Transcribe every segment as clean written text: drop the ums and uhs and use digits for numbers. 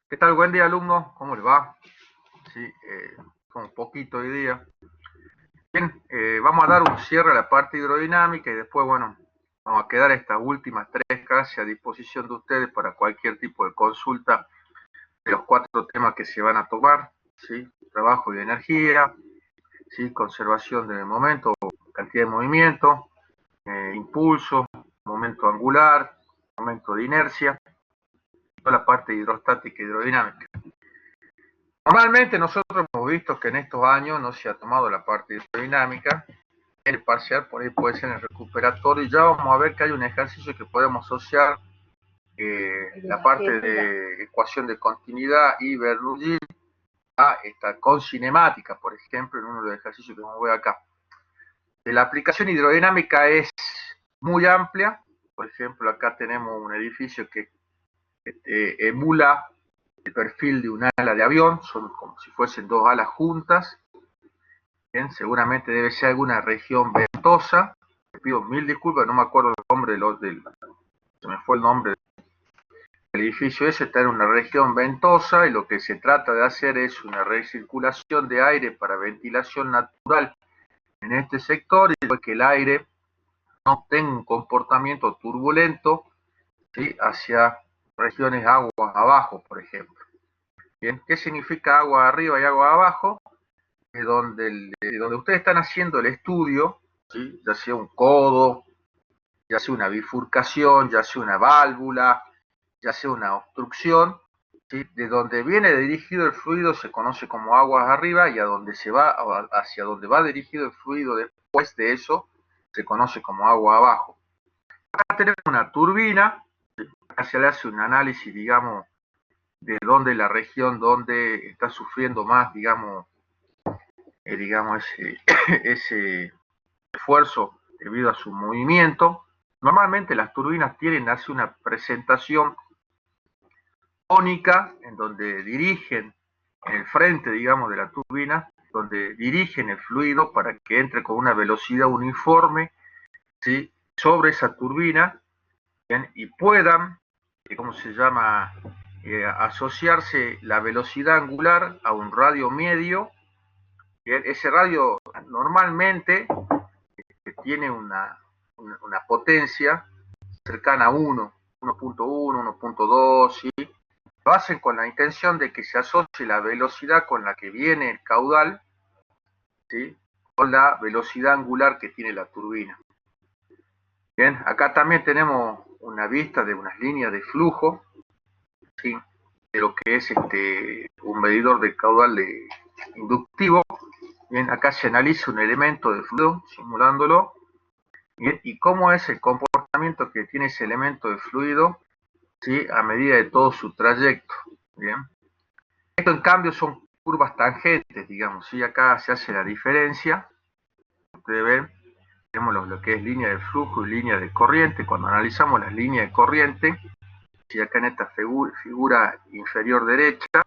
¿Qué tal? Buen día, alumno. ¿Cómo le va? Sí, con un poquito hoy día. Bien, vamos a dar un cierre a la parte hidrodinámica y después, bueno, vamos a quedar estas últimas tres casi a disposición de ustedes para cualquier tipo de consulta de los cuatro temas que se van a tomar, ¿sí? Trabajo y energía, ¿sí? Conservación del momento, cantidad de movimiento, impulso, momento angular, momento de inercia, y toda la parte hidrostática y hidrodinámica. Normalmente nosotros hemos visto que en estos años no se ha tomado la parte hidrodinámica, el parcial por ahí puede ser en el recuperatorio, y ya vamos a ver que hay un ejercicio que podemos asociar la parte de ecuación de continuidad y Bernoulli a esta con cinemática, por ejemplo, en uno de los ejercicios que vamos a ver acá. La aplicación hidrodinámica es muy amplia. Por ejemplo, acá tenemos un edificio que emula el perfil de un ala de avión, son como si fuesen dos alas juntas. Bien, seguramente debe ser alguna región ventosa. Le pido mil disculpas, no me acuerdo el nombre se me fue el nombre del edificio ese. Está en una región ventosa y lo que se trata de hacer es una recirculación de aire para ventilación natural en este sector, y que el aire no tenga un comportamiento turbulento, ¿sí? Hacia regiones aguas abajo, por ejemplo. Bien, ¿qué significa agua arriba y agua abajo? Donde ustedes están haciendo el estudio, ¿sí? Ya sea un codo, ya sea una bifurcación, ya sea una válvula, ya sea una obstrucción, ¿sí? De donde viene dirigido el fluido se conoce como aguas arriba, y a donde se va, hacia donde va dirigido el fluido después de eso se conoce como agua abajo. Acá tenemos una turbina, acá se le hace un análisis, digamos, de dónde la región donde está sufriendo más, digamos ese esfuerzo debido a su movimiento. Normalmente las turbinas tienen así una presentación cónica en donde dirigen en el frente, digamos, de la turbina, donde dirigen el fluido para que entre con una velocidad uniforme, ¿sí? Sobre esa turbina, ¿bien? Y puedan, ¿cómo se llama? Asociarse la velocidad angular a un radio medio. Bien, ese radio normalmente tiene una potencia cercana a 1, 1.1, 1.2, ¿sí? Lo hacen con la intención de que se asocie la velocidad con la que viene el caudal, ¿sí? Con la velocidad angular que tiene la turbina. Bien, acá también tenemos una vista de unas líneas de flujo, ¿sí? De lo que es un medidor de caudal inductivo. Bien, acá se analiza un elemento de fluido simulándolo. Bien, y cómo es el comportamiento que tiene ese elemento de fluido, ¿sí? A medida de todo su trayecto. Bien. Esto en cambio son curvas tangentes, digamos, ¿sí? Acá se hace la diferencia. Ustedes ven, tenemos lo que es línea de flujo y línea de corriente. Cuando analizamos las líneas de corriente, ¿sí? Acá en esta figura inferior derecha,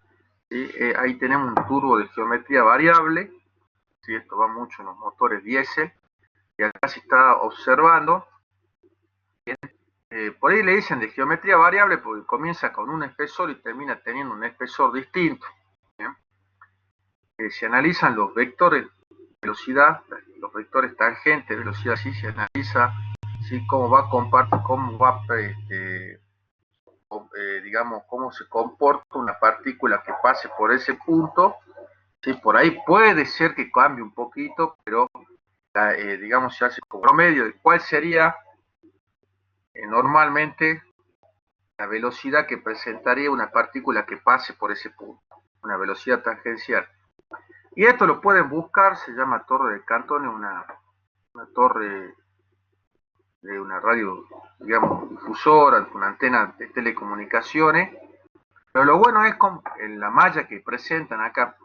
¿sí? Ahí tenemos un turbo de geometría variable, ¿sí? Esto va mucho en los motores diésel, y acá se está observando. Por ahí le dicen de geometría variable porque comienza con un espesor y termina teniendo un espesor distinto. Se analizan los vectores velocidad, los vectores tangente, velocidad, sí se analiza, ¿sí? Cómo va digamos, cómo se comporta una partícula que pase por ese punto, ¿sí? Por ahí puede ser que cambie un poquito, pero digamos se hace como promedio de cuál sería normalmente la velocidad que presentaría una partícula que pase por ese punto, una velocidad tangencial. Y esto lo pueden buscar, se llama torre de Canton, una torre de una radio, digamos, difusora, una antena de telecomunicaciones. Pero lo bueno es en la malla que presentan acá,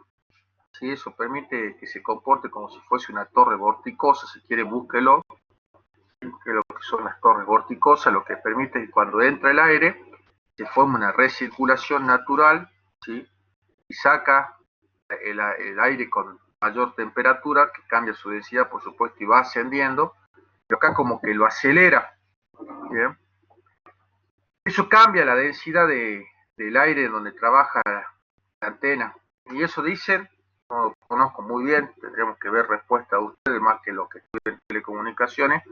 si eso permite que se comporte como si fuese una torre vorticosa. Si quiere, búsquelo, que lo que son las torres vorticosas, lo que permite que cuando entra el aire se forme una recirculación natural, ¿sí? Y saca el aire con mayor temperatura, que cambia su densidad, por supuesto, y va ascendiendo, pero acá como que lo acelera. ¿Bien? Eso cambia la densidad del aire donde trabaja la antena. Y eso dicen, no lo conozco muy bien, tendríamos que ver respuesta de ustedes más que los que estudian telecomunicaciones.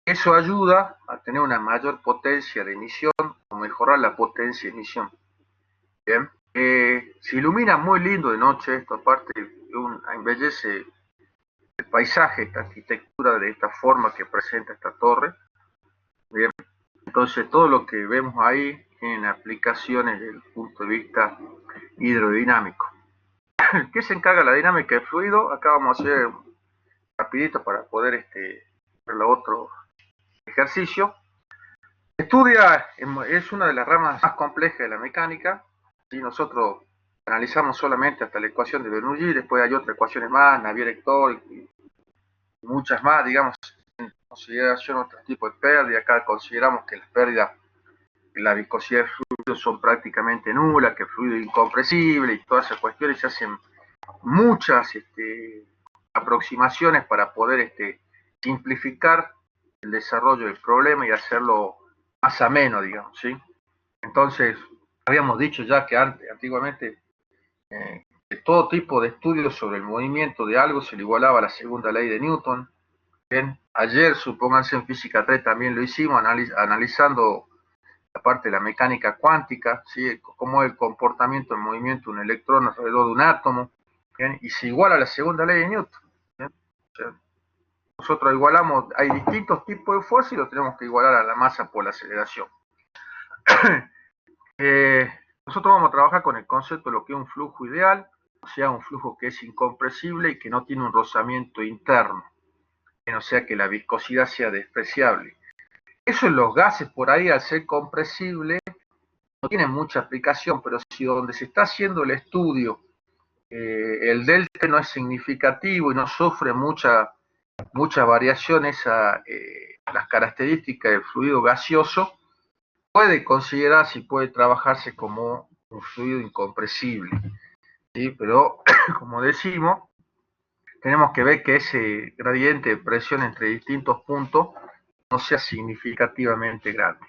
Eso ayuda a tener una mayor potencia de emisión o mejorar la potencia de emisión. Bien. Se ilumina muy lindo de noche, esto aparte embellece el paisaje, esta arquitectura de esta forma que presenta esta torre. Bien. Entonces todo lo que vemos ahí tiene aplicaciones desde el punto de vista hidrodinámico. ¿Qué se encarga la dinámica de fluido? Acá vamos a hacer rapidito para poder ver el otro ejercicio. Estudia, es una de las ramas más complejas de la mecánica. ¿Sí? Nosotros analizamos solamente hasta la ecuación de Bernoulli, después hay otras ecuaciones más, Navier-Stokes y muchas más, digamos, en consideración otro tipo de pérdida. Acá consideramos que las pérdidas de la viscosidad de fluido son prácticamente nulas, que el fluido es incompresible y todas esas cuestiones. Se hacen muchas aproximaciones para poder simplificar el desarrollo del problema y hacerlo más ameno, digamos, ¿sí? Entonces, habíamos dicho ya que antiguamente que todo tipo de estudios sobre el movimiento de algo se le igualaba a la segunda ley de Newton. Bien, ayer, supónganse, en física 3 también lo hicimos, analizando la parte de la mecánica cuántica, ¿sí? Cómo es el comportamiento del movimiento de un electrón alrededor de un átomo, ¿bien? Y se iguala a la segunda ley de Newton. ¿Bien? O sea, nosotros igualamos, hay distintos tipos de fuerza y lo tenemos que igualar a la masa por la aceleración. Nosotros vamos a trabajar con el concepto de lo que es un flujo ideal, o sea, un flujo que es incompresible y que no tiene un rozamiento interno, o sea, que la viscosidad sea despreciable. Eso en los gases por ahí, al ser compresible, no tiene mucha aplicación, pero si donde se está haciendo el estudio, el delta no es significativo y no sufre mucha variación las características del fluido gaseoso, puede considerarse y puede trabajarse como un fluido incompresible, ¿sí? Pero, como decimos, tenemos que ver que ese gradiente de presión entre distintos puntos no sea significativamente grande.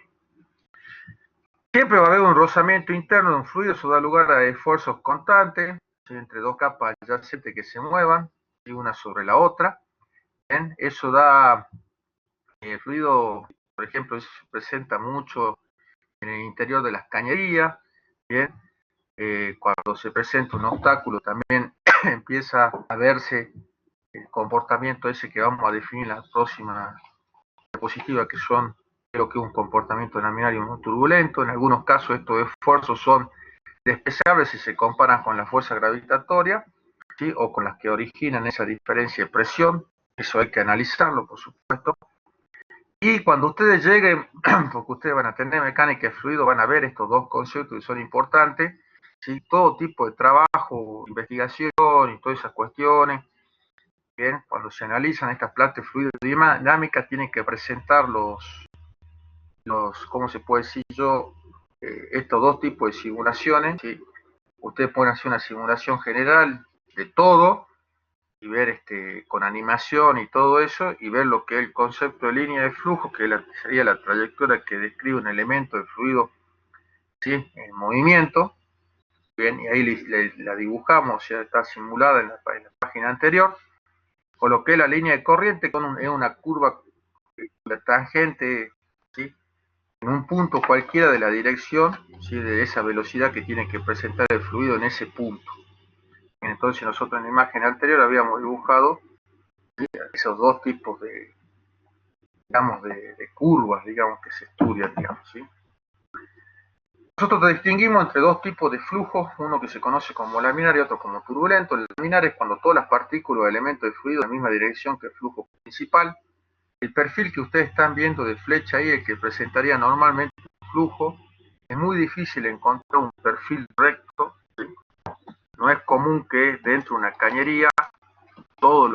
Siempre va a haber un rozamiento interno de un fluido, eso da lugar a esfuerzos constantes, ¿sí? Entre dos capas adyacentes que se muevan, ¿sí? Una sobre la otra. ¿Bien? Eso da, el fluido, por ejemplo, eso se presenta mucho en el interior de las cañerías. Bien, cuando se presenta un obstáculo también empieza a verse el comportamiento ese que vamos a definir en la próxima diapositiva, que son creo que un comportamiento laminario muy turbulento. En algunos casos estos esfuerzos son despreciables si se comparan con la fuerza gravitatoria, ¿sí? O con las que originan esa diferencia de presión. Eso hay que analizarlo, por supuesto. Y cuando ustedes lleguen, porque ustedes van a tener mecánica de fluido, van a ver estos dos conceptos que son importantes, ¿sí? Todo tipo de trabajo, investigación y todas esas cuestiones. Bien, cuando se analizan estas plantas de fluido dinámica, tienen que presentar ¿cómo se puede decir yo? Estos dos tipos de simulaciones, ¿sí? Ustedes pueden hacer una simulación general de todo y ver con animación y todo eso, y ver lo que es el concepto de línea de flujo, que sería la trayectoria que describe un elemento de fluido, ¿sí? En movimiento. Bien, y ahí la dibujamos, ya está simulada en la página anterior. Coloqué la línea de corriente es una curva, la tangente, ¿sí? En un punto cualquiera de la dirección, ¿sí? De esa velocidad que tiene que presentar el fluido en ese punto. Entonces nosotros en la imagen anterior habíamos dibujado, ¿sí? Esos dos tipos digamos, de curvas, digamos, que se estudian, digamos, ¿sí? Nosotros distinguimos entre dos tipos de flujos, uno que se conoce como laminar y otro como turbulento. El laminar es cuando todas las partículas o elementos de fluido en la misma dirección que el flujo principal. El perfil que ustedes están viendo de flecha ahí, el que presentaría normalmente un flujo, es muy difícil encontrar un perfil recto, ¿sí? No es común que dentro de una cañería todos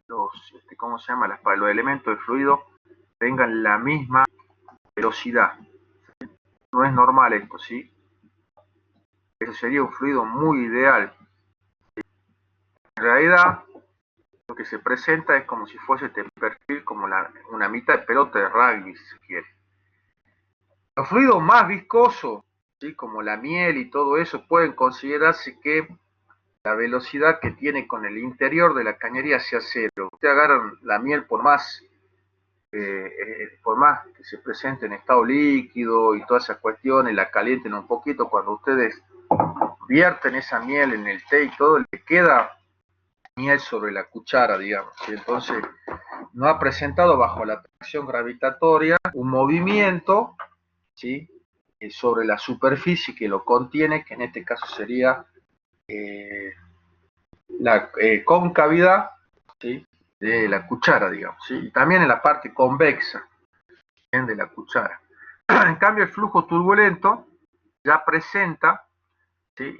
los ¿cómo se llama? Los elementos de fluido tengan la misma velocidad. No es normal esto, ¿sí? Eso sería un fluido muy ideal. En realidad, lo que se presenta es como si fuese este perfil, como una mitad de pelota de rugby, si se quiere. Los fluidos más viscosos ¿sí? Como la miel y todo eso, pueden considerarse que la velocidad que tiene con el interior de la cañería sea cero. Ustedes agarran la miel por más que se presente en estado líquido y todas esas cuestiones, la calienten un poquito, cuando ustedes vierten esa miel en el té y todo, le queda miel sobre la cuchara, digamos. ¿Sí? Entonces, no ha presentado bajo la atracción gravitatoria un movimiento, ¿sí? Sobre la superficie que lo contiene, que en este caso sería la concavidad, ¿sí? De la cuchara, digamos, ¿sí? Y también en la parte convexa, ¿bien? De la cuchara. En cambio, el flujo turbulento ya presenta, ¿sí?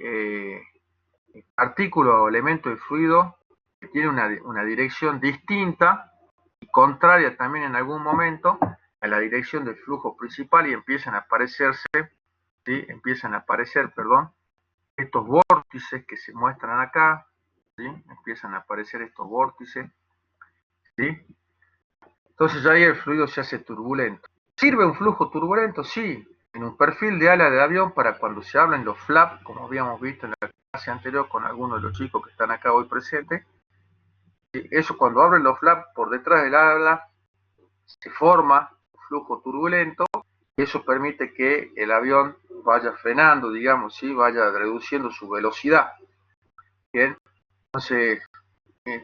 Artículo o elemento de fluido que tiene una dirección distinta y contraria también en algún momento a la dirección del flujo principal, y empiezan a aparecerse, ¿sí? Empiezan a aparecer, perdón, estos vórtices que se muestran acá, ¿sí? Empiezan a aparecer estos vórtices, ¿sí? Entonces ahí el fluido se hace turbulento. ¿Sirve un flujo turbulento? Sí, en un perfil de ala de avión para cuando se habla en los flaps, como habíamos visto en la clase anterior con algunos de los chicos que están acá hoy presentes. Eso, cuando abren los flaps por detrás del ala, se forma un flujo turbulento y eso permite que el avión vaya frenando, digamos, ¿sí? Vaya reduciendo su velocidad. Bien, entonces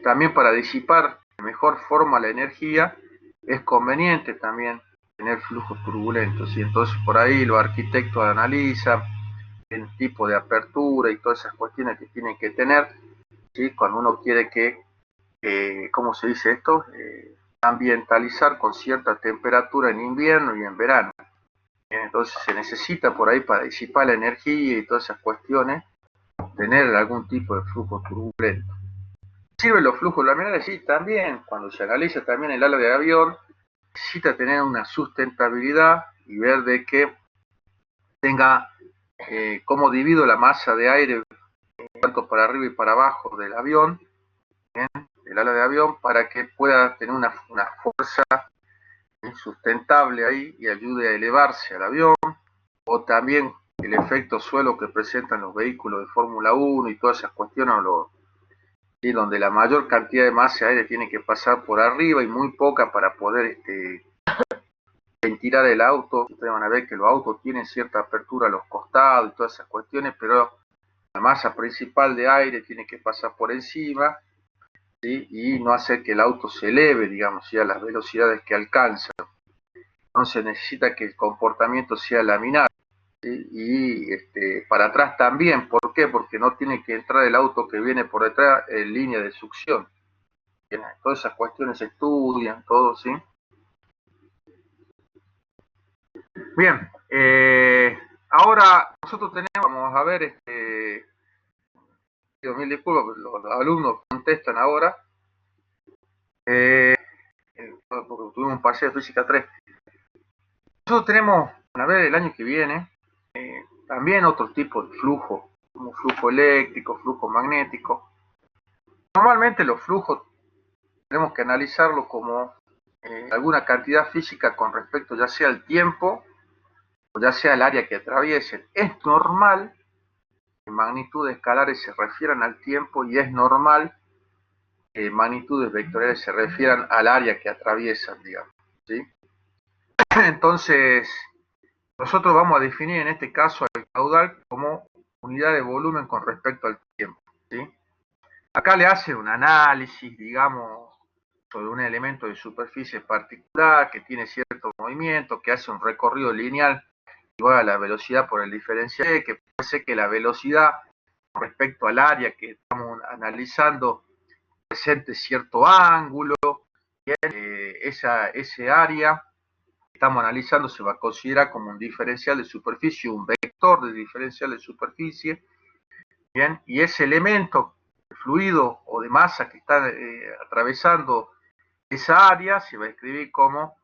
también para disipar de mejor forma la energía es conveniente también tener flujos turbulentos, y entonces por ahí los arquitectos analizan el tipo de apertura y todas esas cuestiones que tienen que tener, ¿sí? Cuando uno quiere que, ¿cómo se dice esto? Ambientalizar con cierta temperatura en invierno y en verano. Entonces se necesita por ahí, para disipar la energía y todas esas cuestiones, tener algún tipo de flujo turbulento. ¿Sirven los flujos laminares? Sí, también. Cuando se analiza también el ala de avión, necesita tener una sustentabilidad y ver de que tenga cómo divido la masa de aire tanto para arriba y para abajo del avión, ¿bien? El ala de avión, para que pueda tener una fuerza sustentable ahí y ayude a elevarse al avión, o también el efecto suelo que presentan los vehículos de Fórmula 1 y todas esas cuestiones, ¿sí? Donde la mayor cantidad de masa de aire tiene que pasar por arriba y muy poca para poder ventilar el auto. Ustedes van a ver que los autos tienen cierta apertura a los costados y todas esas cuestiones, pero la masa principal de aire tiene que pasar por encima, ¿sí? Y no hacer que el auto se eleve, digamos, ¿sí? A las velocidades que alcanza. Entonces necesita que el comportamiento sea laminar, ¿sí? Y para atrás también. ¿Por qué? Porque no tiene que entrar el auto que viene por detrás en línea de succión. Bien, todas esas cuestiones se estudian, todo, ¿sí? Bien, ahora nosotros tenemos, vamos a ver, mil disculpas, los alumnos contestan ahora, porque tuvimos un parcial de física 3. Nosotros tenemos, a ver, el año que viene, también otro tipo de flujo, como flujo eléctrico, flujo magnético. Normalmente los flujos tenemos que analizarlo como alguna cantidad física con respecto ya sea al tiempo o ya sea al área que atraviesen. Es normal que magnitudes escalares se refieran al tiempo y es normal que magnitudes vectoriales se refieran al área que atraviesan, digamos, ¿sí? Entonces, nosotros vamos a definir en este caso el caudal como unidad de volumen con respecto al tiempo, ¿sí? Acá le hace un análisis, digamos, sobre un elemento de superficie particular que tiene cierto movimiento, que hace un recorrido lineal igual a la velocidad por el diferencial, que puede ser que la velocidad con respecto al área que estamos analizando presente cierto ángulo, ese área que estamos analizando se va a considerar como un diferencial de superficie, un vector de diferencial de superficie, ¿bien? Y ese elemento de fluido o de masa que está atravesando esa área se va a escribir como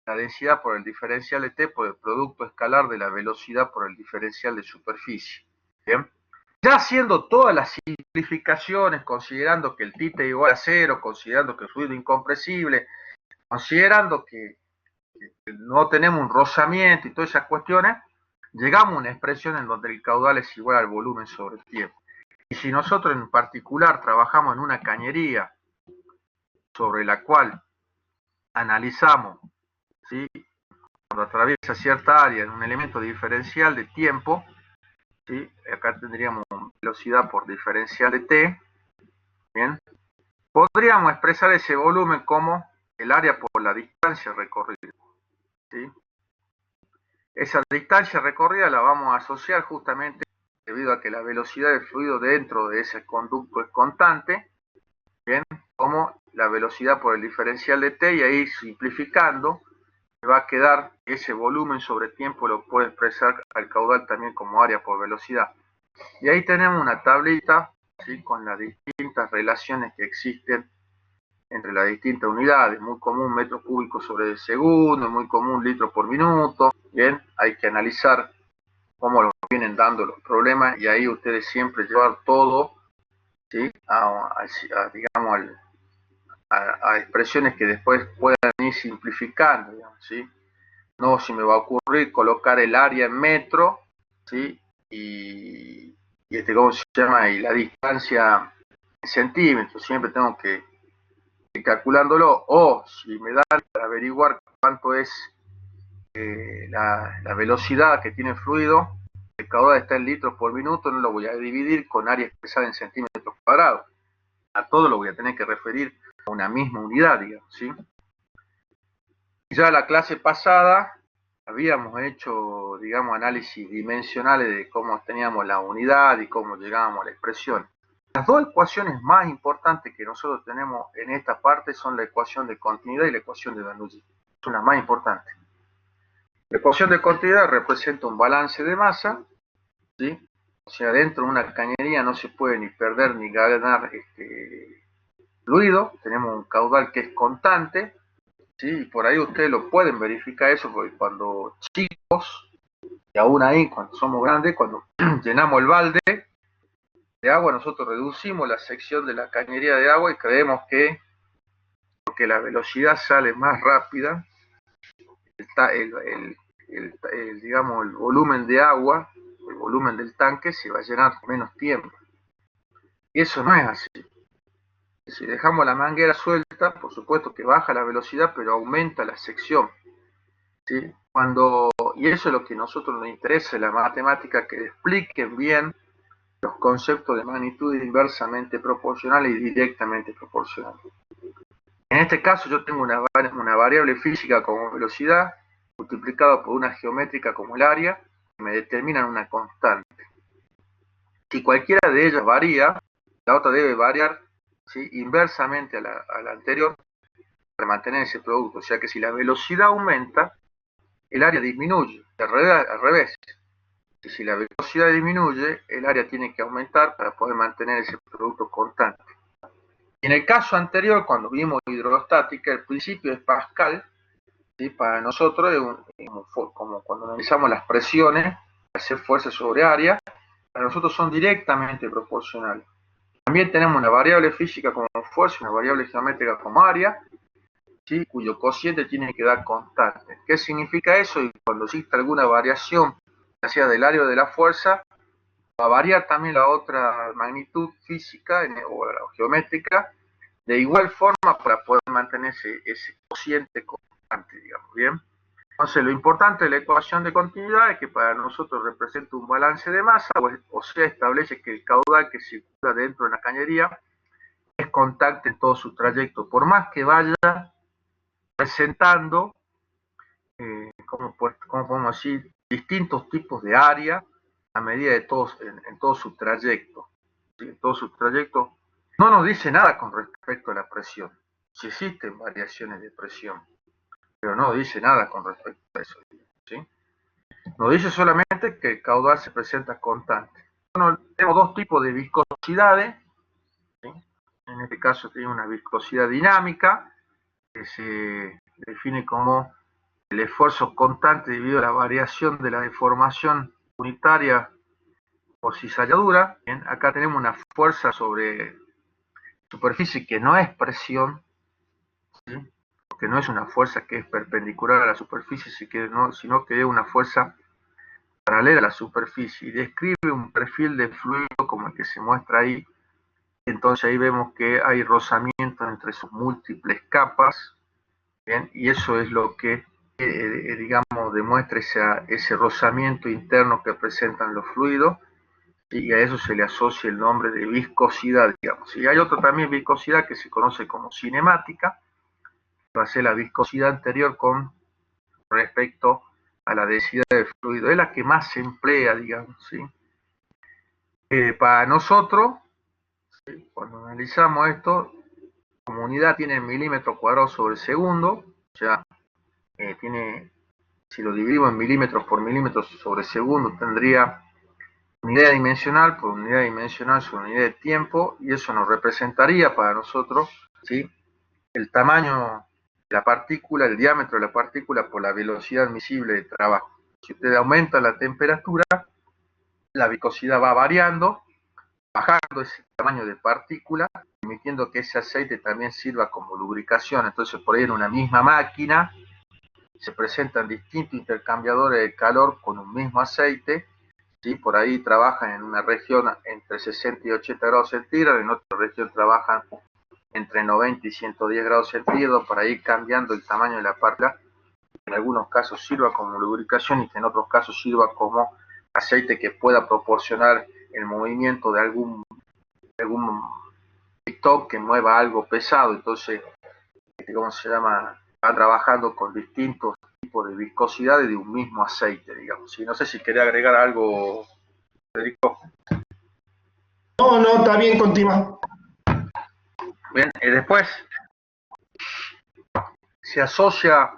la densidad por el diferencial de t por el producto escalar de la velocidad por el diferencial de superficie. ¿Bien? Ya haciendo todas las simplificaciones, considerando que el θ es igual a 0, considerando que el fluido es incompresible, considerando que no tenemos un rozamiento y todas esas cuestiones, llegamos a una expresión en donde el caudal es igual al volumen sobre el tiempo. Y si nosotros en particular trabajamos en una cañería sobre la cual analizamos, ¿sí?, cuando atraviesa cierta área en un elemento diferencial de tiempo, ¿sí?, acá tendríamos velocidad por diferencial de t, ¿bien?, podríamos expresar ese volumen como el área por la distancia recorrida, ¿sí? Esa distancia recorrida la vamos a asociar justamente debido a que la velocidad del fluido dentro de ese conducto es constante, ¿bien?, como la velocidad por el diferencial de t, y ahí simplificando va a quedar ese volumen sobre tiempo, lo puede expresar al caudal también como área por velocidad. Y ahí tenemos una tablita, ¿sí?, con las distintas relaciones que existen entre las distintas unidades. Muy común metro cúbico sobre segundo, muy común litro por minuto. Bien, hay que analizar cómo los vienen dando los problemas, y ahí ustedes siempre llevar todo, ¿sí?, digamos, a expresiones que después puedan ir simplificando, digamos, ¿sí? No si me va a ocurrir colocar el área en metro, ¿sí?, y ¿cómo se llama?, y la distancia en centímetros, siempre tengo que ir calculándolo. O si me dan para averiguar cuánto es la velocidad que tiene el fluido, el caudal está en litros por minuto, no lo voy a dividir con área expresada en centímetros cuadrados. A todo lo voy a tener que referir a una misma unidad, digamos, ¿sí? Ya la clase pasada habíamos hecho, digamos, análisis dimensionales de cómo teníamos la unidad y cómo llegábamos a la expresión. Las dos ecuaciones más importantes que nosotros tenemos en esta parte son la ecuación de continuidad y la ecuación de Bernoulli. Son las más importantes. La ecuación de continuidad representa un balance de masa, ¿sí? O sea, dentro de una cañería no se puede ni perder ni ganar fluido. Tenemos un caudal que es constante, ¿sí? Y por ahí ustedes lo pueden verificar eso, porque cuando chicos, y aún ahí cuando somos grandes, cuando llenamos el balde de agua, nosotros reducimos la sección de la cañería de agua y creemos que porque la velocidad sale más rápida, digamos, el volumen de agua, el volumen del tanque se va a llenar en menos tiempo. Y eso no es así. Si dejamos la manguera suelta, por supuesto que baja la velocidad, pero aumenta la sección, ¿sí? Y eso es lo que a nosotros nos interesa en la matemática, que expliquen bien los conceptos de magnitud inversamente proporcional y directamente proporcional. En este caso yo tengo una variable física como velocidad multiplicada por una geométrica como el área, que me determinan una constante. Si cualquiera de ellas varía, la otra debe variar, ¿sí?, inversamente a la anterior para mantener ese producto. O sea que si la velocidad aumenta, el área disminuye. Al revés. Si la velocidad disminuye, el área tiene que aumentar para poder mantener ese producto constante. Y en el caso anterior, cuando vimos hidrostática, el principio es Pascal, ¿sí? Para nosotros es como cuando analizamos las presiones, hacer fuerza sobre área, para nosotros son directamente proporcionales. También tenemos una variable física como fuerza, una variable geométrica como área, ¿sí?, cuyo cociente tiene que dar constante. ¿Qué significa eso? Y cuando existe alguna variación, ya sea del área o de la fuerza, va a variar también la otra magnitud física o geométrica, de igual forma para poder mantener ese cociente constante, digamos, ¿bien? Entonces, lo importante de la ecuación de continuidad es que para nosotros representa un balance de masa, o sea, establece que el caudal que circula dentro de la cañería es constante en todo su trayecto, por más que vaya presentando, como podemos decir, distintos tipos de área a medida de en todo su trayecto. ¿Sí? En todo su trayecto no nos dice nada con respecto a la presión. Si existen variaciones de presión, pero no dice nada con respecto a eso, ¿sí? Nos dice solamente que el caudal se presenta constante. Bueno, tenemos dos tipos de viscosidades, ¿sí? En este caso tiene una viscosidad dinámica, que se define como el esfuerzo constante debido a la variación de la deformación unitaria por cizalladura. Bien, acá tenemos una fuerza sobre superficie que no es presión, ¿sí?, porque no es una fuerza que es perpendicular a la superficie, sino que es una fuerza paralela a la superficie y describe un perfil de fluido como el que se muestra ahí. Entonces ahí vemos que hay rozamiento entre sus múltiples capas, ¿bien? Y eso es lo que, digamos, demuestra ese rozamiento interno que presentan los fluidos, y a eso se le asocia el nombre de viscosidad, digamos. Y hay otra también viscosidad que se conoce como cinemática, que va a ser la viscosidad anterior con respecto a la densidad del fluido. Es la que más se emplea, digamos, ¿sí? Para nosotros, ¿sí? Cuando analizamos esto, como unidad tiene milímetros cuadrados sobre segundo, o sea, tiene, si lo dividimos en milímetros por milímetros sobre segundo, tendría unidad dimensional por unidad dimensional sobre unidad de tiempo, y eso nos representaría para nosotros, ¿sí?, el tamaño de la partícula, el diámetro de la partícula por la velocidad admisible de trabajo. Si usted aumenta la temperatura, la viscosidad va variando, bajando ese tamaño de partícula, permitiendo que ese aceite también sirva como lubricación. Entonces, por ahí en una misma máquina se presentan distintos intercambiadores de calor con un mismo aceite, ¿sí? Por ahí trabajan en una región entre 60 y 80 grados centígrados, en otra región trabajan entre 90 y 110 grados centígrados, para ir cambiando el tamaño de la partícula. En algunos casos sirva como lubricación y que en otros casos sirva como aceite que pueda proporcionar el movimiento de algún pitot que mueva algo pesado. Entonces, ¿cómo se llama? Va trabajando con distintos tipos de viscosidades de un mismo aceite, digamos. Y no sé si quería agregar algo, Federico. No, no, está bien, continúa. Bien, después se asocia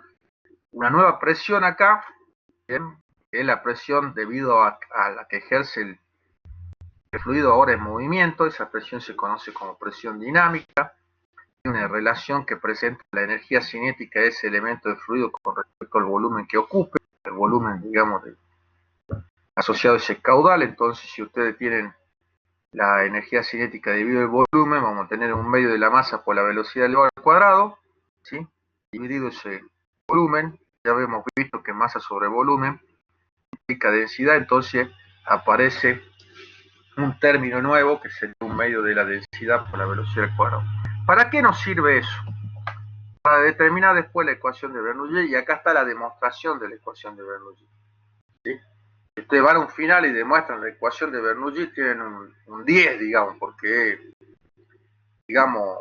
una nueva presión acá, ¿bien?, que es la presión debido a la que ejerce el fluido ahora en movimiento. Esa presión se conoce como presión dinámica. Tiene una relación que presenta la energía cinética de ese elemento de fluido con respecto al volumen que ocupe, el volumen, digamos, asociado a ese caudal. Entonces, si ustedes tienen la energía cinética dividido el volumen, vamos a tener un medio de la masa por la velocidad elevada al cuadrado, ¿sí?, dividido ese volumen. Ya hemos visto que masa sobre volumen implica densidad, entonces aparece un término nuevo que sería un medio de la densidad por la velocidad al cuadrado. ¿Para qué nos sirve eso? Para determinar después la ecuación de Bernoulli, y acá está la demostración de la ecuación de Bernoulli, ¿sí? Si ustedes van a un final y demuestran la ecuación de Bernoulli, tienen un 10, digamos, porque, digamos,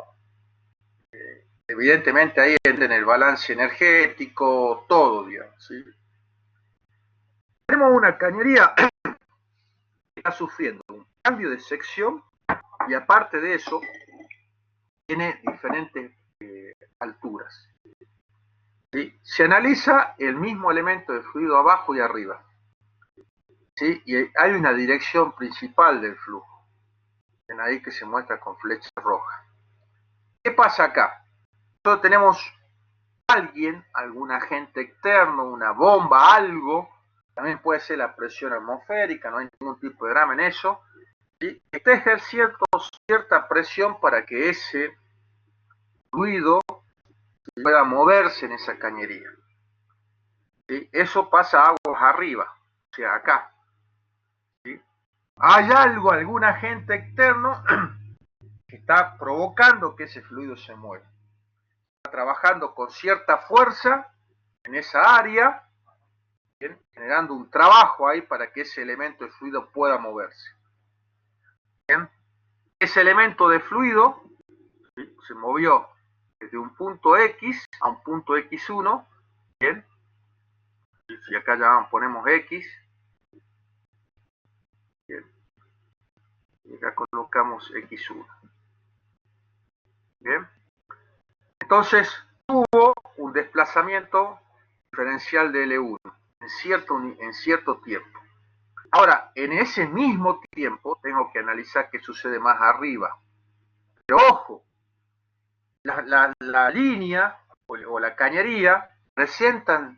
evidentemente ahí entra en el balance energético, todo, digamos, ¿sí? Tenemos una cañería que está sufriendo un cambio de sección, y aparte de eso, tiene diferentes alturas, ¿sí? Se analiza el mismo elemento de fluido abajo y arriba, ¿sí? Y hay una dirección principal del flujo, en ahí que se muestra con flecha roja. ¿Qué pasa acá? Nosotros tenemos alguien, algún agente externo, una bomba, algo, también puede ser la presión atmosférica, no hay ningún tipo de drama en eso, ¿sí?, que está ejerciendo cierta presión para que ese fluido pueda moverse en esa cañería, ¿sí? Eso pasa aguas arriba, o sea, acá, ¿sí? Hay algo, algún agente externo que está provocando que ese fluido se mueva. Está trabajando con cierta fuerza en esa área, ¿bien?, generando un trabajo ahí para que ese elemento de fluido pueda moverse. ¿Bien? Ese elemento de fluido, ¿sí?, se movió desde un punto X a un punto X1, ¿bien? Y acá ya ponemos X, ¿bien?, y acá colocamos X1. Bien, entonces tuvo un desplazamiento diferencial de L1 en cierto tiempo. Ahora, en ese mismo tiempo tengo que analizar qué sucede más arriba. Pero ojo, la línea o la cañería presentan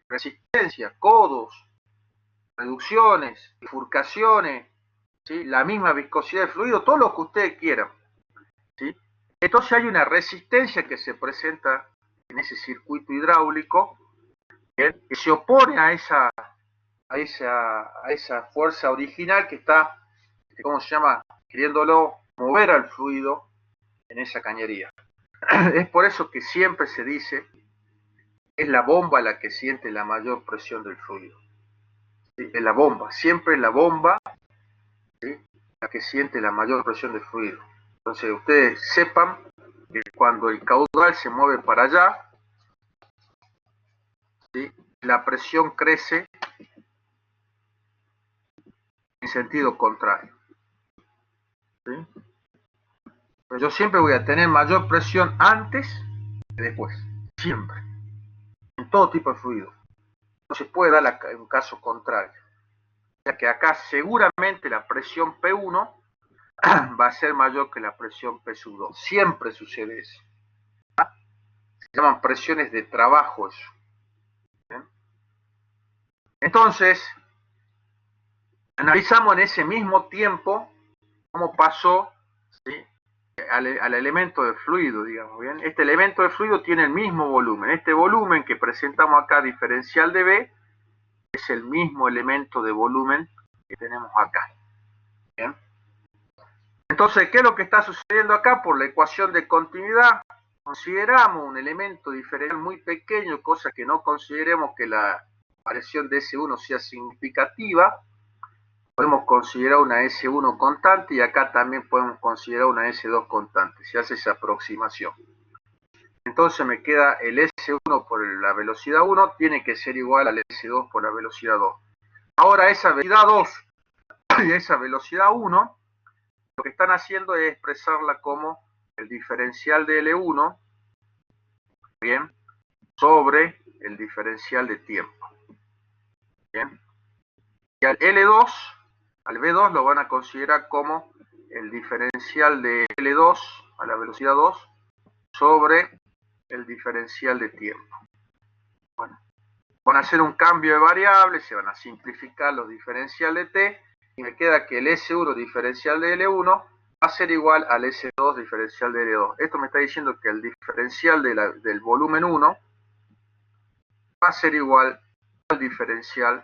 resistencia, codos, reducciones, bifurcaciones, ¿sí?, la misma viscosidad del fluido, todo lo que ustedes quieran, ¿sí? Entonces hay una resistencia que se presenta en ese circuito hidráulico, ¿bien?, que se opone a a esa fuerza original que está, ¿cómo se llama?, queriéndolo mover al fluido en esa cañería. Es por eso que siempre se dice que es la bomba la que siente la mayor presión del fluido. ¿Sí? Es la bomba, siempre es la bomba, ¿sí?, la que siente la mayor presión del fluido. Entonces ustedes sepan que cuando el caudal se mueve para allá, ¿sí?, la presión crece en sentido contrario. ¿Sí? Pero yo siempre voy a tener mayor presión antes que después, siempre, en todo tipo de fluido. No se puede dar un caso contrario, ya que acá seguramente la presión P1 va a ser mayor que la presión P2. Siempre sucede eso. Se llaman presiones de trabajo eso. ¿Bien? Entonces, analizamos en ese mismo tiempo cómo pasó, ¿sí?, al elemento de fluido, digamos, ¿bien? Este elemento de fluido tiene el mismo volumen. Este volumen que presentamos acá, diferencial de B, es el mismo elemento de volumen que tenemos acá. ¿Bien? Entonces, ¿qué es lo que está sucediendo acá? Por la ecuación de continuidad, consideramos un elemento diferencial muy pequeño, cosa que no consideremos que la variación de S1 sea significativa. Podemos considerar una S1 constante y acá también podemos considerar una S2 constante. Se hace esa aproximación. Entonces me queda el S1 por la velocidad 1 tiene que ser igual al S2 por la velocidad 2. Ahora esa velocidad 2 y esa velocidad 1, lo que están haciendo es expresarla como el diferencial de L1, ¿bien?, sobre el diferencial de tiempo. ¿Bien? Y al L2, al B2 lo van a considerar como el diferencial de L2 a la velocidad 2 sobre el diferencial de tiempo. Bueno, van a hacer un cambio de variables, se van a simplificar los diferenciales de T y me queda que el S1 diferencial de L1 va a ser igual al S2 diferencial de L2. Esto me está diciendo que el diferencial del volumen 1 va a ser igual al diferencial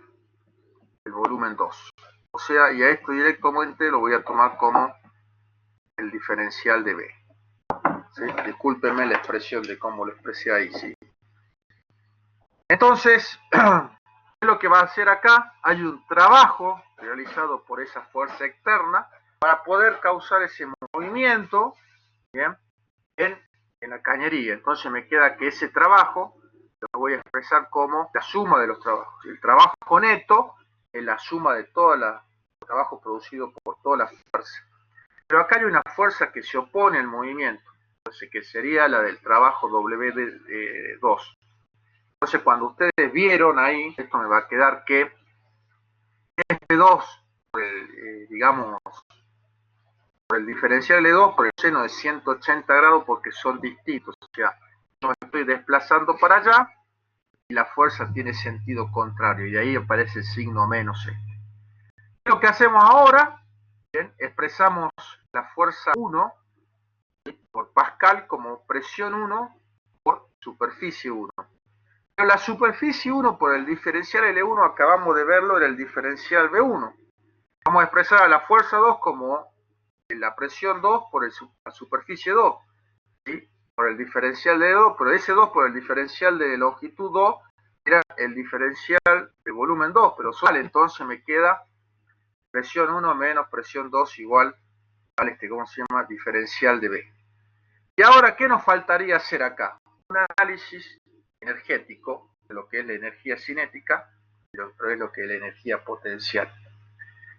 del volumen 2. O sea, y a esto directamente lo voy a tomar como el diferencial de B. ¿Sí? Discúlpenme la expresión de cómo lo expresé ahí, ¿sí? Entonces, ¿qué es lo que va a hacer acá? Hay un trabajo realizado por esa fuerza externa para poder causar ese movimiento, ¿bien?, en la cañería. Entonces me queda que ese trabajo lo voy a expresar como la suma de los trabajos. El trabajo neto es la suma de todos los trabajos producidos por todas las fuerzas. Pero acá hay una fuerza que se opone al movimiento, entonces, que sería la del trabajo W2. Entonces, cuando ustedes vieron ahí, esto me va a quedar que F2, digamos, por el diferencial L2, por el seno de 180 grados, porque son distintos. O sea, yo me estoy desplazando para allá y la fuerza tiene sentido contrario, y ahí aparece el signo menos este. Lo que hacemos ahora, ¿bien?, expresamos la fuerza 1 por Pascal como presión 1 por superficie 1. Pero la superficie 1 por el diferencial L1 acabamos de verlo, era el diferencial B1. Vamos a expresar a la fuerza 2 como la presión 2 por la superficie 2, ¿sí?, por el diferencial de 2, pero ese 2 por el diferencial de longitud 2 era el diferencial de volumen 2, pero sale, entonces me queda presión 1 menos presión 2 igual al ¿cómo se llama?, diferencial de B. Y ahora, ¿qué nos faltaría hacer acá? Un análisis energético de lo que es la energía cinética y lo otro es lo que es la energía potencial.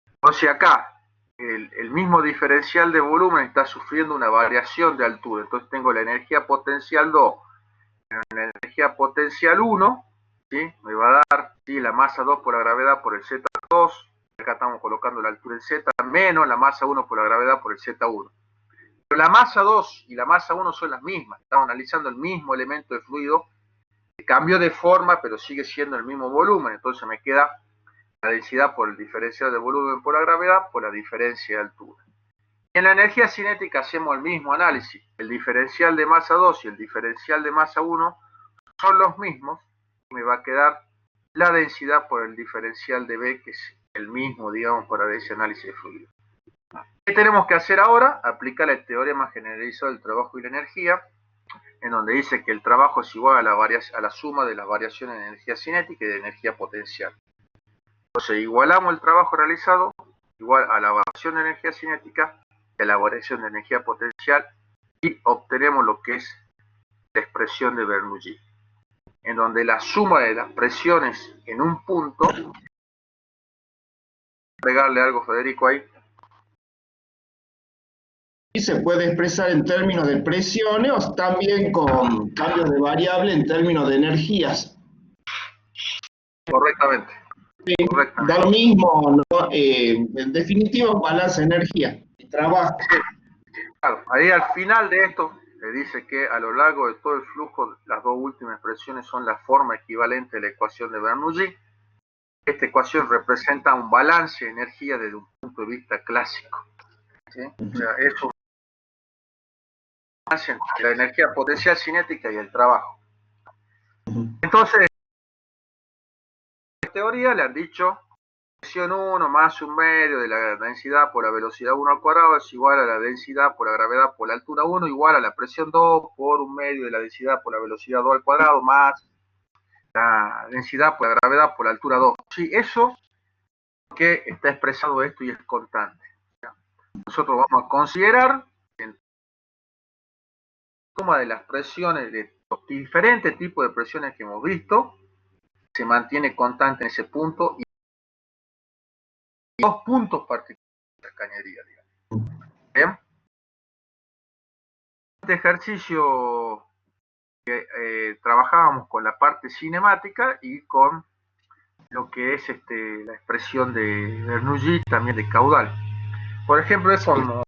Entonces acá el mismo diferencial de volumen está sufriendo una variación de altura. Entonces tengo la energía potencial 2, la energía potencial 1, ¿sí?, me va a dar, ¿sí?, la masa 2 por la gravedad por el Z2, acá estamos colocando la altura en Z, menos la masa 1 por la gravedad por el Z1. Pero la masa 2 y la masa 1 son las mismas, estamos analizando el mismo elemento de fluido, que cambió de forma, pero sigue siendo el mismo volumen. Entonces me queda la densidad por el diferencial de volumen por la gravedad por la diferencia de altura. En la energía cinética hacemos el mismo análisis. El diferencial de masa 2 y el diferencial de masa 1 son los mismos y me va a quedar la densidad por el diferencial de B, que es el mismo, digamos, para ese análisis de fluido. ¿Qué tenemos que hacer ahora? Aplicar el teorema generalizado del trabajo y la energía, en donde dice que el trabajo es igual a la suma de las variaciones de energía cinética y de energía potencial. Entonces igualamos el trabajo realizado igual a la variación de energía cinética y a la variación de energía potencial y obtenemos lo que es la expresión de Bernoulli, en donde la suma de las presiones en un punto, agregarle algo, Federico, ahí. Y se puede expresar en términos de presiones o también con cambios de variable en términos de energías. Correctamente. Sí, da lo mismo, ¿no? En definitiva, balance de energía y trabajo. Claro, ahí al final de esto le dice que a lo largo de todo el flujo las dos últimas expresiones son la forma equivalente de la ecuación de Bernoulli. Esta ecuación representa un balance de energía desde un punto de vista clásico, ¿sí? O sea, es un balance entre la energía potencial cinética y el trabajo. Entonces, en la teoría le han dicho presión 1 más un medio de la densidad por la velocidad 1 al cuadrado es igual a la densidad por la gravedad por la altura 1 igual a la presión 2 por un medio de la densidad por la velocidad 2 al cuadrado más la densidad por la gravedad por la altura 2. Sí, eso que está expresado esto y es constante. Nosotros vamos a considerar en suma de las presiones de los diferentes tipos de presiones que hemos visto, se mantiene constante en ese punto y dos puntos particulares de la cañería, digamos. ¿Bien? Este ejercicio que trabajábamos con la parte cinemática y con lo que es la expresión de Bernoulli, también de caudal. Por ejemplo, es como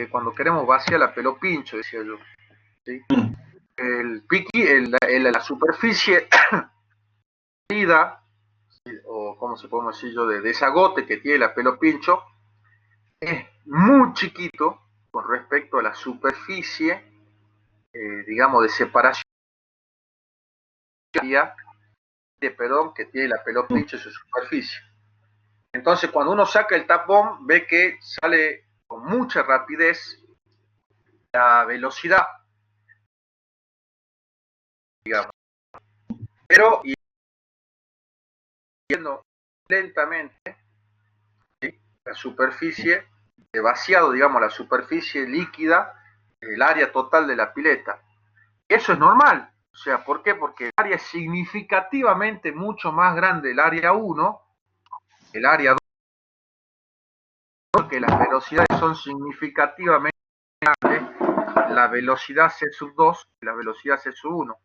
cuando queremos vaciar la pelo pincho, decía yo. ¿Sí? El piqui, la superficie o como se puede decir yo, de desagote que tiene la pelo pincho, es muy chiquito con respecto a la superficie, digamos, de separación que tiene la pelo pincho en su superficie. Entonces, cuando uno saca el tapón, ve que sale con mucha rapidez la velocidad, digamos, pero yendo lentamente, ¿sí? La superficie de vaciado, digamos, la superficie líquida, el área total de la pileta. Eso es normal. O sea, ¿por qué? Porque el área es significativamente mucho más grande el área 1, el área 2, porque las velocidades son significativamente grandes, la velocidad C sub 2 y la velocidad C sub 1.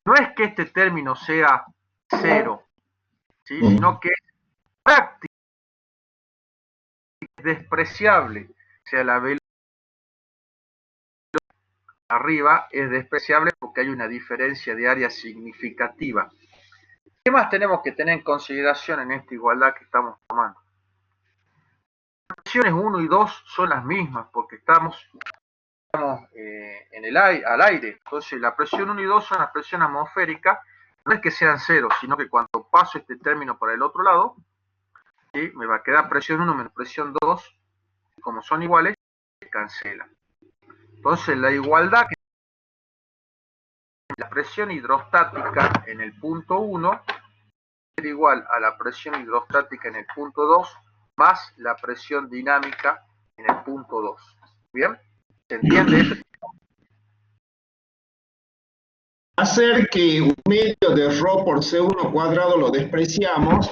No es que este término sea cero, ¿sí? Sino que es prácticamente despreciable. O sea, la velocidad arriba es despreciable porque hay una diferencia de área significativa. ¿Qué más tenemos que tener en consideración en esta igualdad que estamos tomando? Las presiones 1 y 2 son las mismas porque estamos en al aire. Entonces la presión 1 y 2 son las presiones atmosféricas. No es que sean cero, sino que cuando paso este término para el otro lado, ¿sí? Me va a quedar presión 1 menos presión 2, como son iguales, se cancelan. Entonces la igualdad que la presión hidrostática en el punto 1 es igual a la presión hidrostática en el punto 2 más la presión dinámica en el punto 2. ¿Bien? ¿Se entiende eso? Hacer que un medio de ρ por C1 cuadrado lo despreciamos,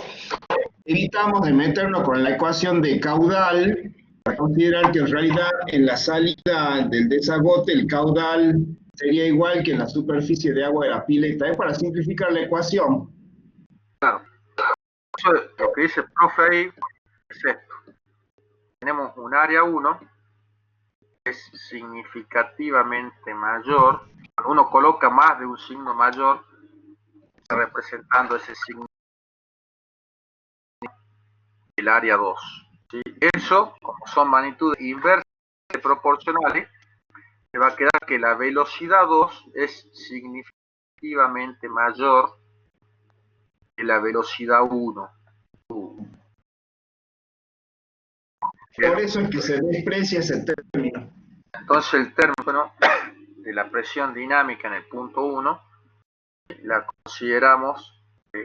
evitamos de meternos con la ecuación de caudal, para considerar que en realidad en la salida del desagote el caudal sería igual que en la superficie de agua de la pileta. Es para simplificar la ecuación. Claro. Eso, lo que dice el profe ahí es esto. Tenemos un área 1 que es significativamente mayor. Cuando uno coloca más de un signo mayor, está representando ese signo del área 2. ¿Sí? Eso, como son magnitudes inversamente proporcionales, se va a quedar que la velocidad 2 es significativamente mayor que de la velocidad 1. Por eso es que se desprecia ese término. Entonces el término de la presión dinámica en el punto 1 la consideramos,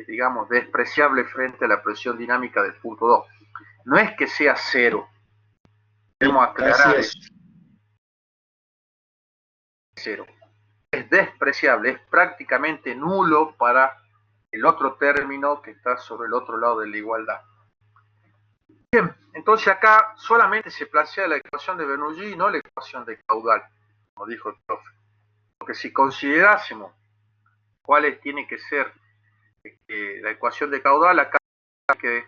digamos, despreciable frente a la presión dinámica del punto 2. No es que sea cero, debemos aclarar eso. Cero. Es despreciable, es prácticamente nulo para el otro término que está sobre el otro lado de la igualdad. Bien, entonces acá solamente se plantea la ecuación de Bernoulli y no la ecuación de caudal, como dijo el profe. Porque si considerásemos cuáles tiene que ser la ecuación de caudal, acá hay que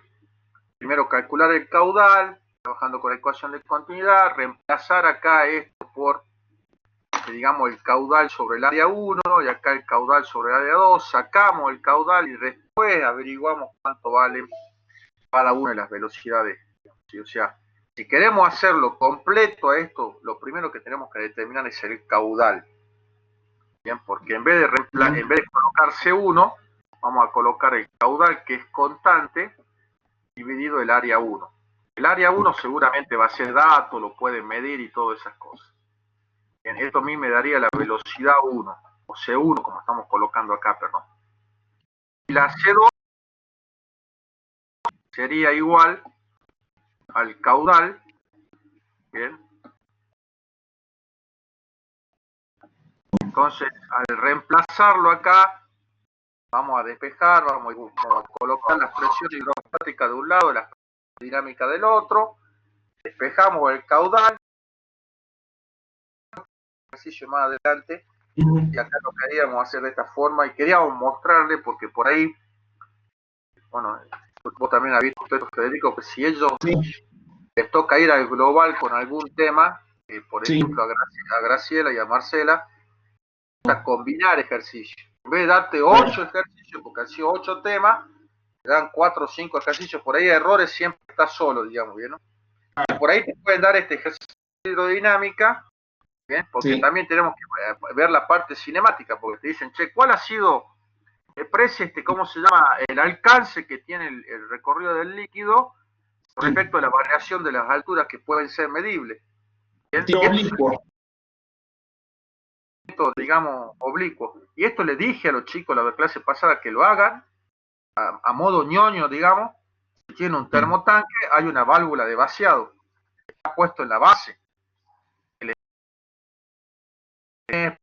primero calcular el caudal, trabajando con la ecuación de continuidad, reemplazar acá esto por, digamos, el caudal sobre el área 1 y acá el caudal sobre el área 2, sacamos el caudal y después averiguamos cuánto vale cada una de las velocidades. ¿Sí? O sea, si queremos hacerlo completo a esto, lo primero que tenemos que determinar es el caudal. Bien, porque en vez de colocar C1, vamos a colocar el caudal, que es constante, dividido el área 1. El área 1 seguramente va a ser dato, lo pueden medir y todas esas cosas. Bien, esto a mí me daría la velocidad 1, o C1, como estamos colocando acá, perdón. Y la C2 sería igual al caudal, bien. Entonces, al reemplazarlo acá, vamos a despejar, vamos a colocar las presiones hidrostáticas de un lado y las dinámicas del otro, despejamos el caudal, ejercicio más adelante, y acá lo queríamos hacer de esta forma y queríamos mostrarle, porque por ahí, bueno, vos también has visto esto, Federico, que si ellos les toca ir al global con algún tema, por ejemplo a Graciela y a Marcela, a combinar ejercicios. En vez de darte 8 ejercicios, porque han sido 8 temas, te dan 4 o 5 ejercicios, por ahí errores siempre está solo, digamos, ¿bien? ¿No? Por ahí te pueden dar este ejercicio de hidrodinámica, ¿bien? Porque también tenemos que ver la parte cinemática, porque te dicen, che, ¿cuál ha sido ¿cómo se llama? El alcance que tiene el recorrido del líquido respecto a la variación de las alturas que pueden ser medibles. ¿Bien? Esto, digamos, oblicuo. Y esto le dije a los chicos la clase pasada que lo hagan a modo ñoño, digamos. Si tiene un termotanque, hay una válvula de vaciado. Está puesto en la base.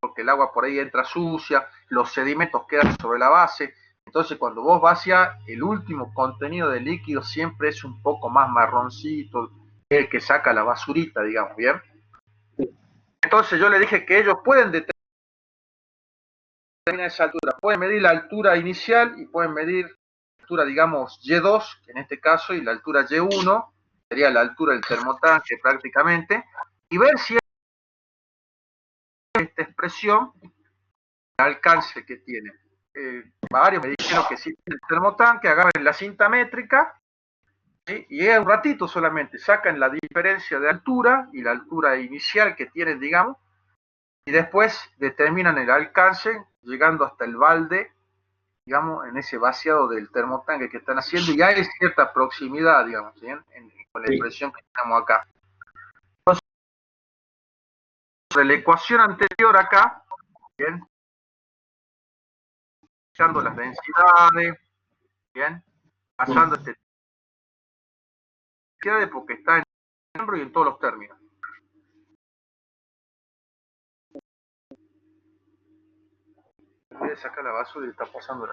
Porque el agua por ahí entra sucia, los sedimentos quedan sobre la base. Entonces, cuando vos vaciás, el último contenido del líquido siempre es un poco más marroncito, el que saca la basurita, digamos, ¿bien? Entonces yo le dije que ellos pueden determinar esa altura, pueden medir la altura inicial y pueden medir la altura, digamos, Y2, que en este caso, y la altura Y1, sería la altura del termotanque prácticamente, y ver si esta expresión, el alcance que tiene. Varios me dijeron que si tiene el termotanque, agarren la cinta métrica, ¿sí? Y es un ratito solamente, sacan la diferencia de altura y la altura inicial que tienen, digamos, y después determinan el alcance llegando hasta el balde, digamos, en ese vaciado del termotanque que están haciendo, y hay cierta proximidad, digamos, ¿sí? Con la expresión que tenemos acá. Entonces, sobre la ecuación anterior acá, ¿bien? Echando las densidades, ¿bien? Pasando este porque está en el miembro y en todos los términos. Voy a sacar la basura y está pasando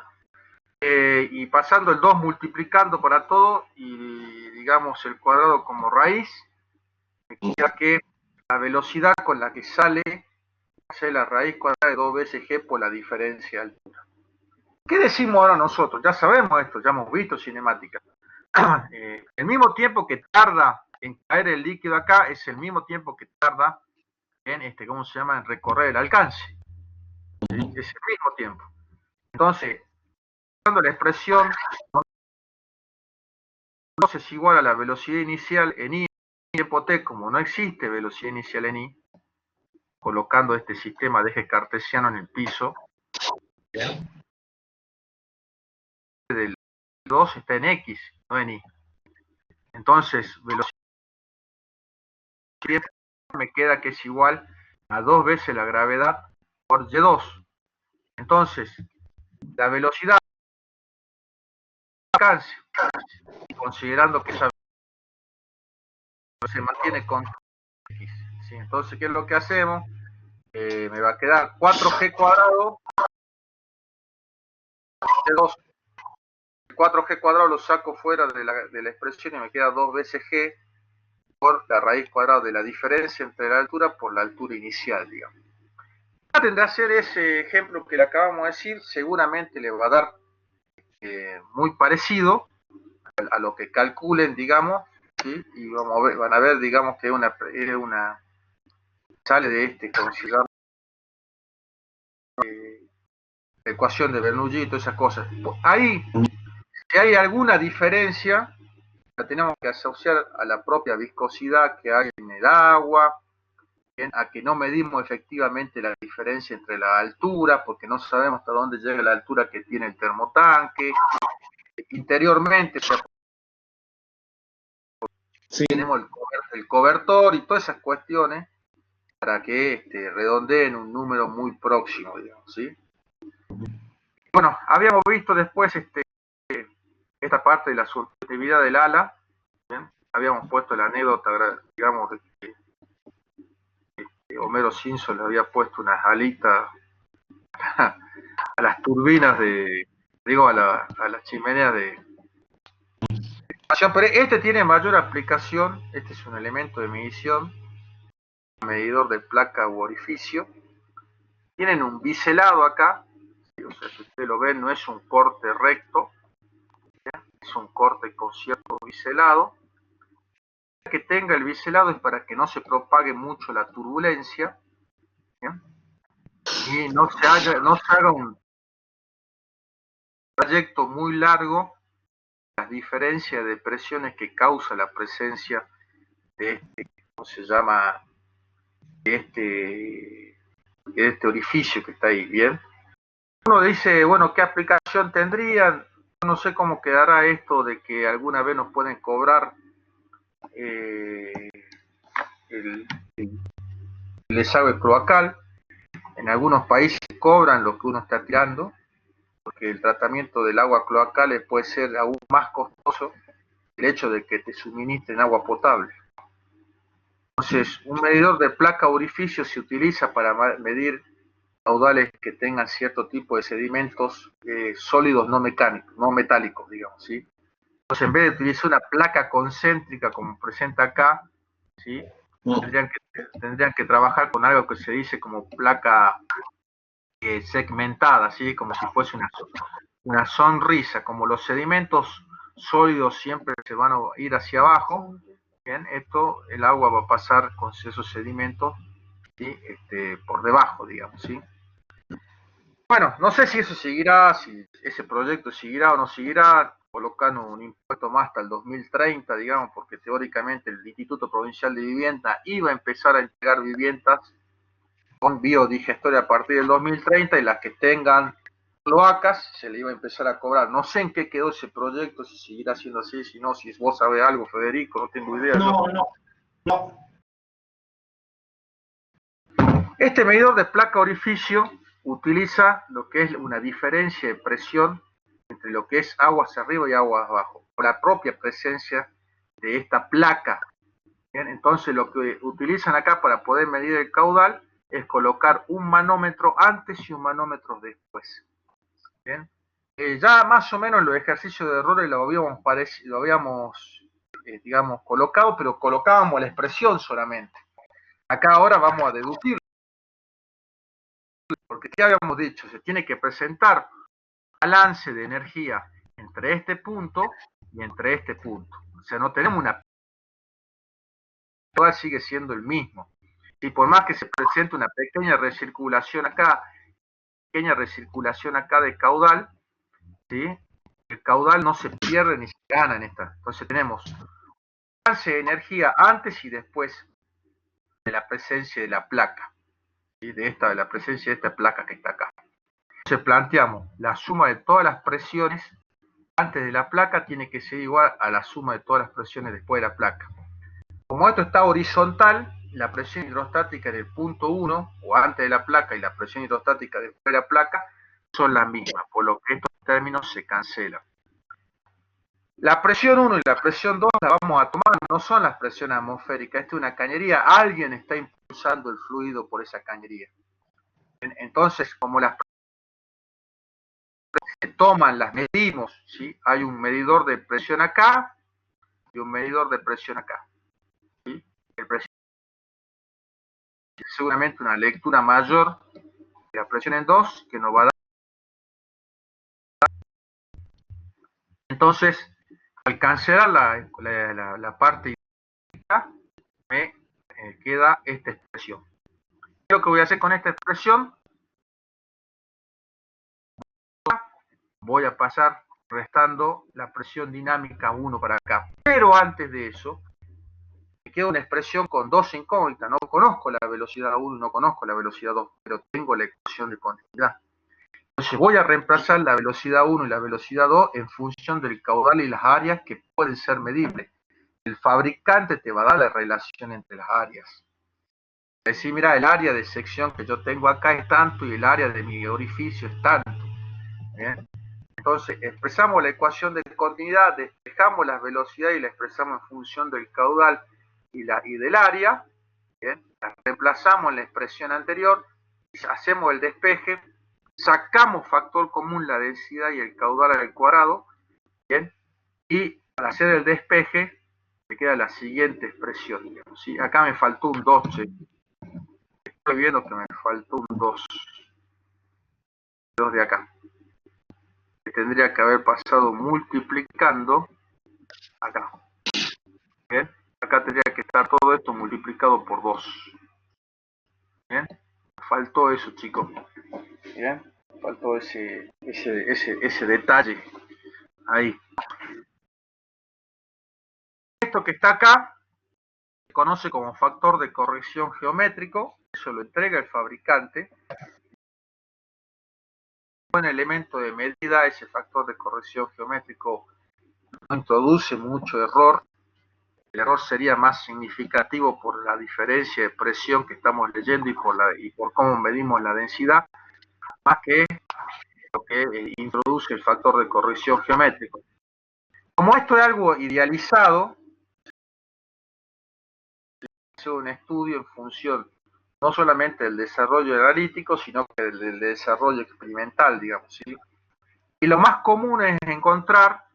y pasando el 2 multiplicando para todo y digamos el cuadrado como raíz, me queda que la velocidad con la que sale hace la raíz cuadrada de 2 veces g por la diferencia de altura. ¿Qué decimos ahora nosotros? Ya sabemos esto, ya hemos visto cinemática. El mismo tiempo que tarda en caer el líquido acá es el mismo tiempo que tarda en, ¿cómo se llama?, en recorrer el alcance. ¿Sí? Es el mismo tiempo. Entonces, usando la expresión es igual a la velocidad inicial en I tiempo t, como no existe velocidad inicial en I, colocando este sistema de eje cartesiano en el piso, ¿bien? Del 2 está en X, no en Y. Entonces, velocidad me queda que es igual a 2 veces la gravedad por Y2. Entonces, la velocidad alcance, considerando que esa se mantiene con X. ¿Sí? Entonces, ¿qué es lo que hacemos? Me va a quedar 4G cuadrado de 2. 4G cuadrado lo saco fuera de la expresión y me queda 2 veces G por la raíz cuadrada de la diferencia entre la altura por la altura inicial, digamos. Tendrá a hacer ese ejemplo que le acabamos de decir, seguramente le va a dar muy parecido a lo que calculen, digamos, ¿sí? Y vamos a ver, van a ver, digamos, que una sale de como se llama, ecuación de Bernoulli y todas esas cosas. Ahí, si hay alguna diferencia, la tenemos que asociar a la propia viscosidad que hay en el agua, a que no medimos efectivamente la diferencia entre la altura, porque no sabemos hasta dónde llega la altura que tiene el termotanque. Interiormente, o sea, Sí. tenemos el cobertor y todas esas cuestiones para que redondeen un número muy próximo, digamos, ¿sí? Bueno, habíamos visto después esta parte de la subjetividad del ala, ¿bien? Habíamos puesto la anécdota, digamos, de que Homero Simpson le había puesto unas alitas a las turbinas a las chimeneas de... Pero este tiene mayor aplicación, este es un elemento de medición, un medidor de placa u orificio. Tienen un biselado acá, o sea, si ustedes lo ven, no es un corte recto, ¿ya? Es un corte con cierto biselado. Que tenga el biselado es para que no se propague mucho la turbulencia, ¿ya? Y no se haga un trayecto muy largo, las diferencias de presiones que causa la presencia de ¿cómo se llama? De este orificio que está ahí, ¿bien? Uno dice, bueno, ¿qué aplicación tendría? No sé cómo quedará esto de que alguna vez nos pueden cobrar el, el desagüe cloacal. En algunos países cobran lo que uno está tirando, porque el tratamiento del agua cloacal puede ser aún más costoso el hecho de que te suministren agua potable. Entonces, un medidor de placa orificio se utiliza para medir caudales que tengan cierto tipo de sedimentos sólidos no mecánicos, no metálicos, digamos, ¿sí? Entonces, en vez de utilizar una placa concéntrica como presenta acá, ¿sí? Tendrían que trabajar con algo que se dice como placa segmentada, ¿sí? Como si fuese una sonrisa, como los sedimentos sólidos siempre se van a ir hacia abajo, ¿bien? El agua va a pasar con esos sedimentos, ¿sí? Por debajo, digamos, ¿sí? Bueno, no sé si eso seguirá, si ese proyecto seguirá o no seguirá, colocando un impuesto más hasta el 2030, digamos, porque teóricamente el Instituto Provincial de Vivienda iba a empezar a entregar viviendas con biodigestoria a partir del 2030 y las que tengan cloacas se le iba a empezar a cobrar. No sé en qué quedó ese proyecto, si seguirá siendo así, si no, si vos sabés algo, Federico, no tengo idea. No. Este medidor de placa orificio utiliza lo que es una diferencia de presión entre lo que es aguas arriba y aguas abajo, por la propia presencia de esta placa. ¿Bien? Entonces lo que utilizan acá para poder medir el caudal es colocar un manómetro antes y un manómetro después. ¿Bien? Ya más o menos los ejercicios de errores lo habíamos digamos, colocado, pero colocábamos la expresión solamente. Acá ahora vamos a deducir, porque ¿qué habíamos dicho? Se tiene que presentar balance de energía entre este punto y entre este punto. O sea, no tenemos una... sigue siendo el mismo. Y por más que se presente una pequeña recirculación acá de caudal, ¿sí? El caudal no se pierde ni se gana en esta. Entonces tenemos balance de energía antes y después de la presencia de la placa, ¿sí? De la presencia de esta placa que está acá. Entonces planteamos la suma de todas las presiones antes de la placa tiene que ser igual a la suma de todas las presiones después de la placa. Como esto está horizontal, la presión hidrostática en el punto 1, o antes de la placa, y la presión hidrostática después de la placa, son las mismas, por lo que estos términos se cancelan. La presión 1 y la presión 2 la vamos a tomar, no son las presiones atmosféricas, esta es una cañería, alguien está impulsando el fluido por esa cañería. Entonces, como las se toman, las medimos, ¿sí? Hay un medidor de presión acá y un medidor de presión acá. ¿Sí? El presión es seguramente una lectura mayor de la presión en 2 que nos va a dar. Entonces, al cancelar la parte me queda esta expresión. Lo que voy a hacer con esta expresión, voy a pasar restando la presión dinámica 1 para acá. Pero antes de eso, me queda una expresión con dos incógnitas. No conozco la velocidad 1 y no conozco la velocidad 2, pero tengo la ecuación de continuidad. Entonces voy a reemplazar la velocidad 1 y la velocidad 2 en función del caudal y las áreas que pueden ser medibles. El fabricante te va a dar la relación entre las áreas. Es decir, mira, el área de sección que yo tengo acá es tanto y el área de mi orificio es tanto. ¿Bien? Entonces expresamos la ecuación de continuidad, despejamos las velocidades y la expresamos en función del caudal y del área. ¿Bien? La reemplazamos en la expresión anterior, hacemos el despeje, sacamos factor común la densidad y el caudal al cuadrado, ¿bien? Y para hacer el despeje me queda la siguiente expresión, digamos, ¿sí? Acá me faltó un 2, ¿sí? Estoy viendo que me faltó un 2 de acá, que tendría que haber pasado multiplicando acá, ¿bien? Acá tendría que estar todo esto multiplicado por 2, ¿bien? Faltó eso, chicos, ¿bien? Faltó ese detalle ahí. Esto que está acá se conoce como factor de corrección geométrico, eso lo entrega el fabricante. Un elemento de medida, ese factor de corrección geométrico no introduce mucho error. El error sería más significativo por la diferencia de presión que estamos leyendo y por cómo medimos la densidad, más que lo que introduce el factor de corrección geométrico. Como esto es algo idealizado, se hace un estudio en función no solamente del desarrollo analítico, sino que del desarrollo experimental, digamos, ¿sí? Y lo más común es encontrar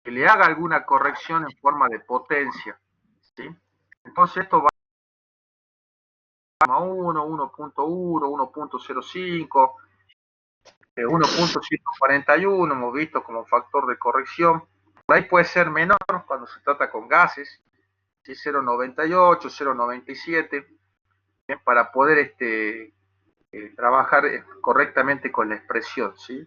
que le haga alguna corrección en forma de potencia, ¿sí? Entonces esto va a 1, 1.1, 1.05, 1.141, hemos visto como factor de corrección. Por ahí puede ser menor cuando se trata con gases, ¿sí? 0.98, 0.97, para poder trabajar correctamente con la expresión, ¿sí?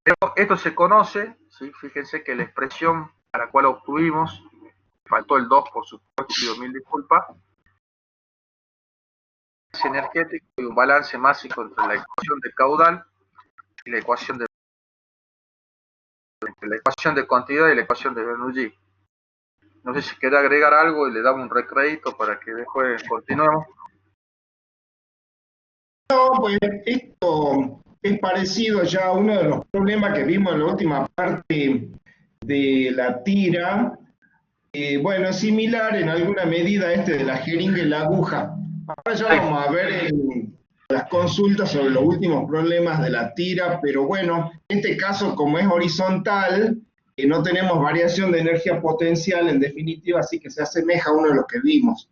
Pero esto se conoce, ¿sí? Fíjense que la expresión a la cual obtuvimos, faltó el 2 por supuesto, pido mil disculpas, es energético y un balance másico entre la ecuación de caudal y la ecuación de continuidad y la ecuación de Bernoulli. No sé si quiere agregar algo y le damos un recrédito para que después continuemos. No, pues esto es parecido ya a uno de los problemas que vimos en la última parte de la tira. Bueno, es similar en alguna medida a este de la jeringa y la aguja. Ahora ya vamos a ver las consultas sobre los últimos problemas de la tira, pero bueno, en este caso como es horizontal, no tenemos variación de energía potencial en definitiva, así que se asemeja a uno de los que vimos.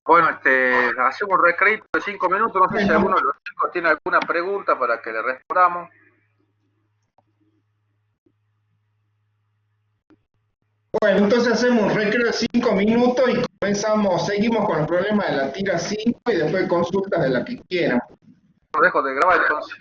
Bueno, hacemos un recrédito de 5 minutos, no sé si alguno de los chicos tiene alguna pregunta para que le respondamos. Bueno, entonces hacemos un recreo de 5 minutos y seguimos con los problemas de la tira 5 y después consultas de la que quieran. Dejo de grabar entonces.